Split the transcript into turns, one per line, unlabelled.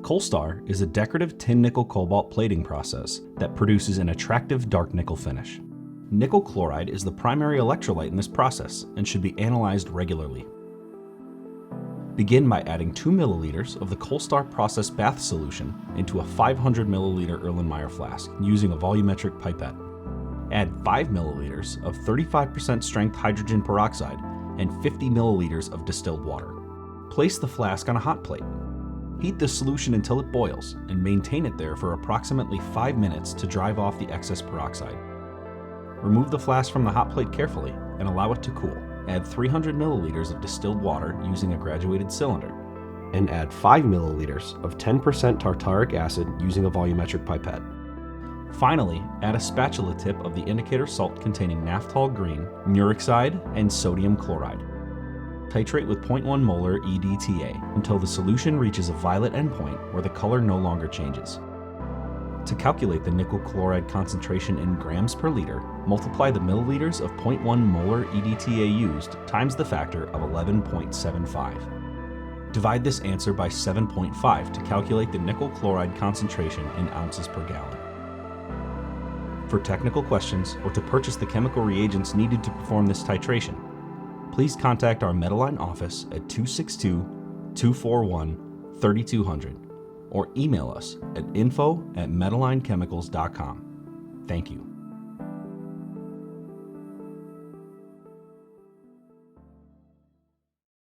COLSTAR is a decorative tin nickel cobalt plating process that produces an attractive dark nickel finish. Nickel chloride is the primary electrolyte in this process and should be analyzed regularly. Begin by adding 2 milliliters of the COLSTAR process bath solution into a 500 milliliter Erlenmeyer flask using a volumetric pipette. Add 5 milliliters of 35% strength hydrogen peroxide and 50 milliliters of distilled water. Place the flask on a hot plate. Heat the solution until it boils and maintain it there for approximately 5 minutes to drive off the excess peroxide. Remove the flask from the hot plate carefully and allow it to cool. Add 300 milliliters of distilled water using a graduated cylinder. And add 5 milliliters of 10% tartaric acid using a volumetric pipette. Finally, add a spatula tip of the indicator salt containing naphthol green, murixide, and sodium chloride. Titrate with 0.1 molar EDTA until the solution reaches a violet endpoint where the color no longer changes. To calculate the nickel chloride concentration in grams per liter, multiply the milliliters of 0.1 molar EDTA used times the factor of 11.75. Divide this answer by 7.5 to calculate the nickel chloride concentration in ounces per gallon. For technical questions or to purchase the chemical reagents needed to perform this titration, please contact our Metalline office at 262-241-3200 or email us at info@metallinechemicals.com. Thank you.